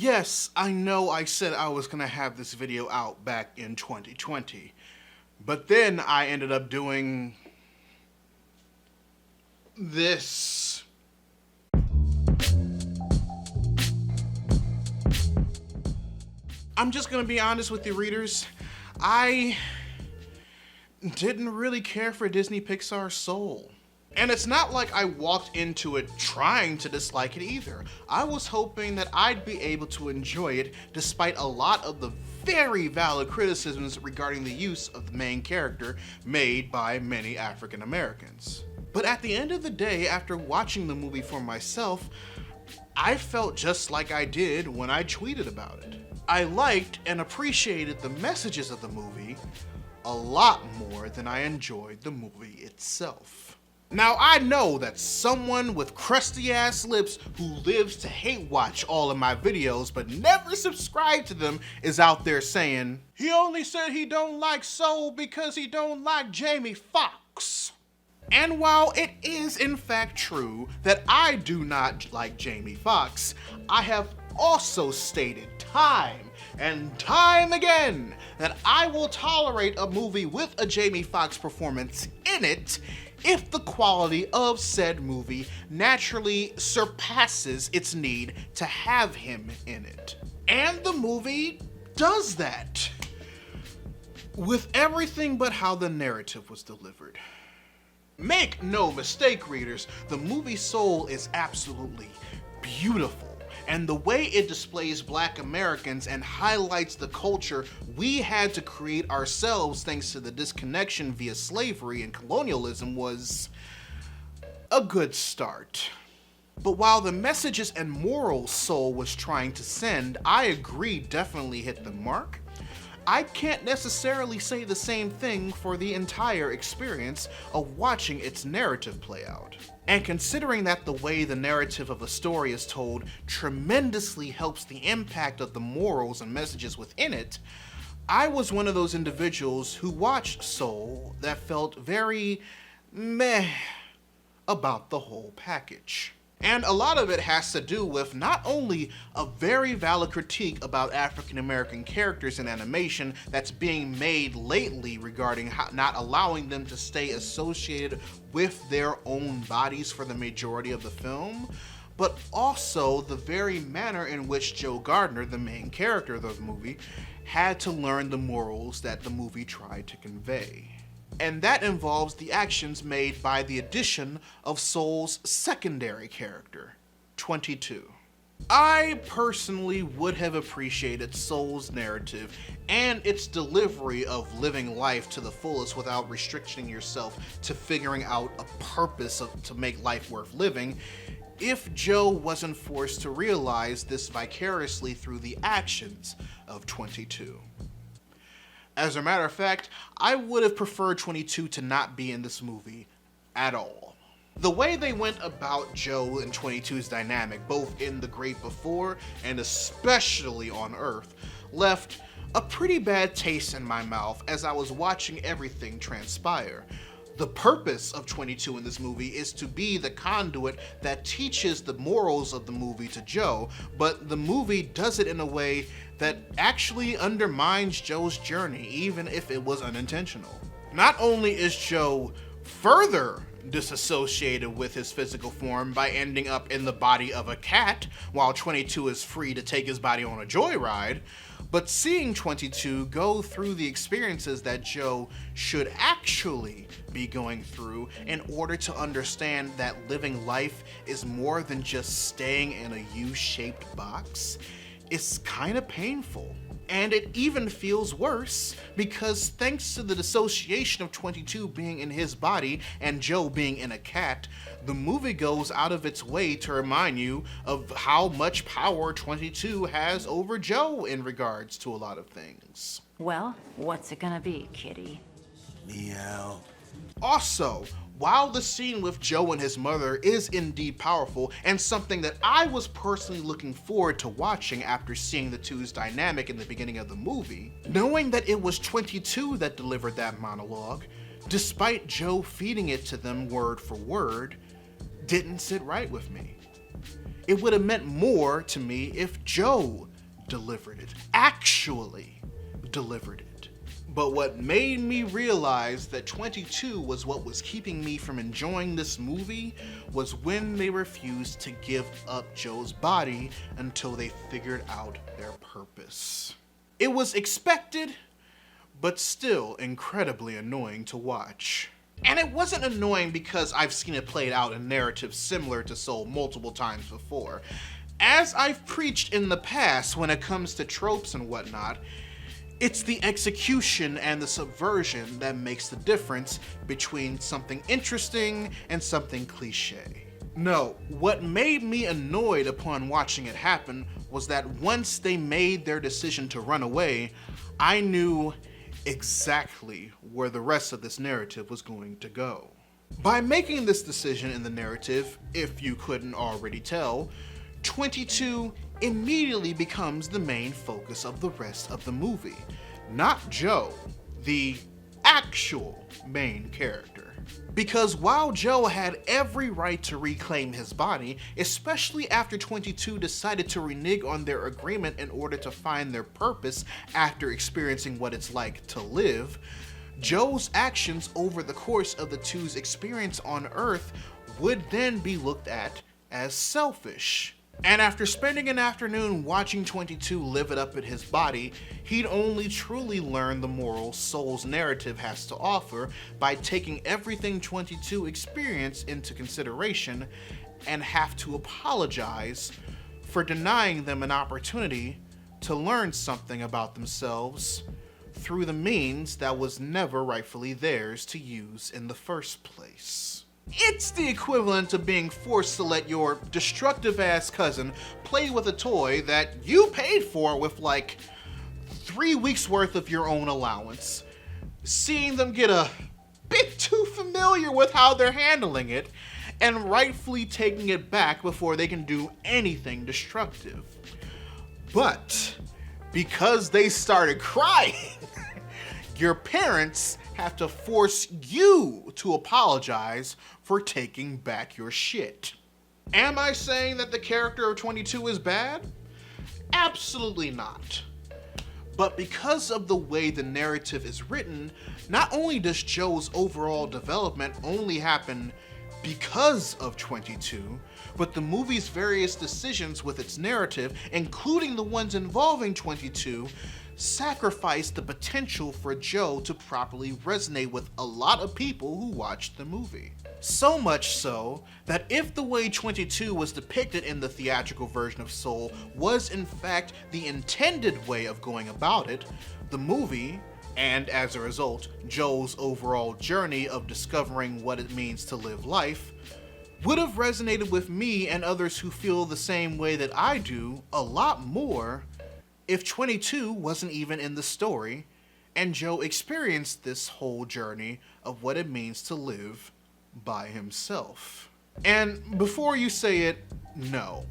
Yes, I know I said I was gonna have this video out back in 2020, but then I ended up doing this. I'm just gonna be honest with you, readers. I didn't really care for Disney Pixar SOUL. And it's not like I walked into it trying to dislike it either. I was hoping that I'd be able to enjoy it despite a lot of the very valid criticisms regarding the use of the main character made by many African Americans. But at the end of the day, after watching the movie for myself, I felt just like I did when I tweeted about it. I liked and appreciated the messages of the movie a lot more than I enjoyed the movie itself. Now, I know that someone with crusty ass lips who lives to hate watch all of my videos but never subscribe to them is out there saying, he only said he don't like Soul because he don't like Jamie Foxx. And while it is in fact true that I do not like Jamie Foxx, I have also stated time and time again that I will tolerate a movie with a Jamie Foxx performance in it if the quality of said movie naturally surpasses its need to have him in it. And the movie does that, with everything but how the narrative was delivered. Make no mistake, readers, the movie Soul is absolutely beautiful. And the way it displays Black Americans and highlights the culture we had to create ourselves thanks to the disconnection via slavery and colonialism was a good start. But while the messages and morals Soul was trying to send, I agree definitely hit the mark, I can't necessarily say the same thing for the entire experience of watching its narrative play out. And considering that the way the narrative of a story is told tremendously helps the impact of the morals and messages within it, I was one of those individuals who watched Soul that felt very meh about the whole package. And a lot of it has to do with not only a very valid critique about African American characters in animation that's being made lately regarding not allowing them to stay associated with their own bodies for the majority of the film, but also the very manner in which Joe Gardner, the main character of the movie, had to learn the morals that the movie tried to convey. And that involves the actions made by the addition of Soul's secondary character, 22. I personally would have appreciated Soul's narrative and its delivery of living life to the fullest without restricting yourself to figuring out a purpose to make life worth living if Joe wasn't forced to realize this vicariously through the actions of 22. As a matter of fact, I would have preferred 22 to not be in this movie at all. The way they went about Joe and 22's dynamic, both in The Great Before and especially on Earth, left a pretty bad taste in my mouth as I was watching everything transpire. The purpose of 22 in this movie is to be the conduit that teaches the morals of the movie to Joe, but the movie does it in a way that actually undermines Joe's journey, even if it was unintentional. Not only is Joe further disassociated with his physical form by ending up in the body of a cat, while 22 is free to take his body on a joyride, but seeing 22 go through the experiences that Joe should actually be going through in order to understand that living life is more than just staying in a U-shaped box, is kind of painful. And it even feels worse because thanks to the dissociation of 22 being in his body and Joe being in a cat, the movie goes out of its way to remind you of how much power 22 has over Joe in regards to a lot of things. Well, what's it gonna be, kitty? Meow. Also, while the scene with Joe and his mother is indeed powerful and something that I was personally looking forward to watching after seeing the two's dynamic in the beginning of the movie, knowing that it was 22 that delivered that monologue, despite Joe feeding it to them word for word, didn't sit right with me. It would have meant more to me if Joe delivered it. Actually delivered it. But what made me realize that 22 was what was keeping me from enjoying this movie was when they refused to give up Joe's body until they figured out their purpose. It was expected, but still incredibly annoying to watch. And it wasn't annoying because I've seen it played out in narratives similar to Soul multiple times before. As I've preached in the past when it comes to tropes and whatnot, it's the execution and the subversion that makes the difference between something interesting and something cliche. No, what made me annoyed upon watching it happen was that once they made their decision to run away, I knew exactly where the rest of this narrative was going to go. By making this decision in the narrative, if you couldn't already tell, 22 immediately becomes the main focus of the rest of the movie. Not Joe, the actual main character. Because while Joe had every right to reclaim his body, especially after 22 decided to renege on their agreement in order to find their purpose after experiencing what it's like to live, Joe's actions over the course of the two's experience on Earth would then be looked at as selfish. And after spending an afternoon watching 22 live it up in his body, he'd only truly learn the moral Soul's narrative has to offer by taking everything 22 experienced into consideration and have to apologize for denying them an opportunity to learn something about themselves through the means that was never rightfully theirs to use in the first place. It's the equivalent of being forced to let your destructive-ass cousin play with a toy that you paid for with like 3 weeks worth of your own allowance, seeing them get a bit too familiar with how they're handling it, and rightfully taking it back before they can do anything destructive. But because they started crying, your parents have to force you to apologize for taking back your shit. Am I saying that the character of 22 is bad? Absolutely not. But because of the way the narrative is written, not only does Joe's overall development only happen because of 22, but the movie's various decisions with its narrative, including the ones involving 22, sacrifice the potential for Joe to properly resonate with a lot of people who watched the movie. So much so that if the way 22 was depicted in the theatrical version of Soul was in fact the intended way of going about it, the movie, and as a result, Joe's overall journey of discovering what it means to live life, would have resonated with me and others who feel the same way that I do a lot more if 22 wasn't even in the story and Joe experienced this whole journey of what it means to live by himself. And before you say it, no,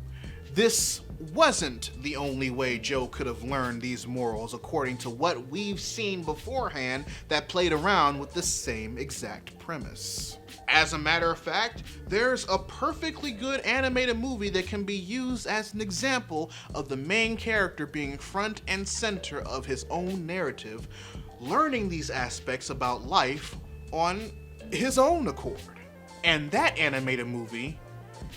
this wasn't the only way Joe could have learned these morals according to what we've seen beforehand that played around with the same exact premise. As a matter of fact, there's a perfectly good animated movie that can be used as an example of the main character being front and center of his own narrative, learning these aspects about life on his own accord. And that animated movie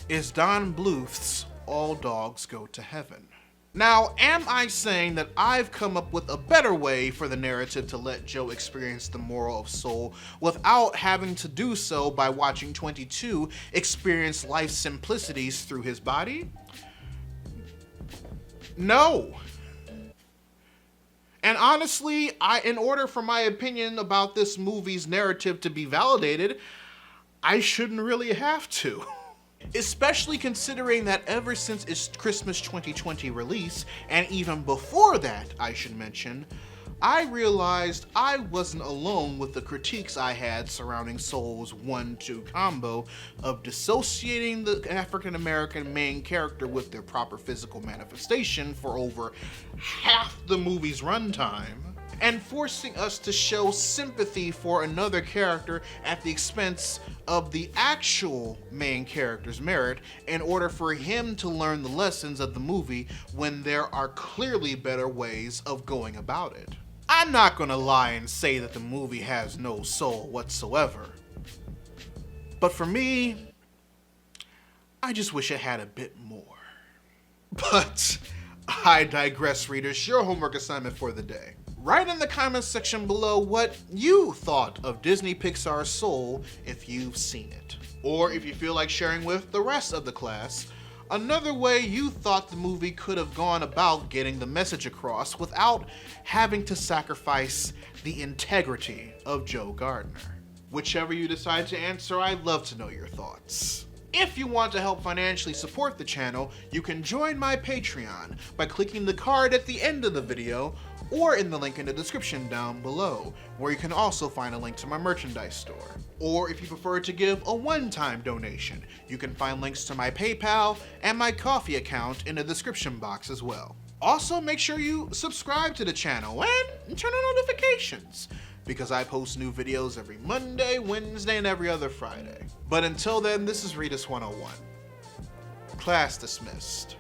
is Don Bluth's All Dogs Go to Heaven. Now, am I saying that I've come up with a better way for the narrative to let Joe experience the moral of Soul without having to do so by watching 22 experience life's simplicities through his body? No. And honestly, in order for my opinion about this movie's narrative to be validated, I shouldn't really have to. Especially considering that ever since its Christmas 2020 release, and even before that, I should mention, I realized I wasn't alone with the critiques I had surrounding Soul's 1-2 combo of dissociating the African-American main character with their proper physical manifestation for over half the movie's runtime, and forcing us to show sympathy for another character at the expense of the actual main character's merit in order for him to learn the lessons of the movie when there are clearly better ways of going about it. I'm not gonna lie and say that the movie has no soul whatsoever. But for me, I just wish it had a bit more. But I digress, readers. Your homework assignment for the day. Write in the comments section below what you thought of Disney Pixar Soul if you've seen it. Or if you feel like sharing with the rest of the class, another way you thought the movie could have gone about getting the message across without having to sacrifice the integrity of Joe Gardner. Whichever you decide to answer, I'd love to know your thoughts. If you want to help financially support the channel, you can join my Patreon by clicking the card at the end of the video or in the link in the description down below, where you can also find a link to my merchandise store. Or if you prefer to give a one-time donation, you can find links to my PayPal and my Ko-fi account in the description box as well. Also, make sure you subscribe to the channel and turn on notifications, because I post new videos every Monday, Wednesday, and every other Friday. But until then, this is Readus 101. Class dismissed.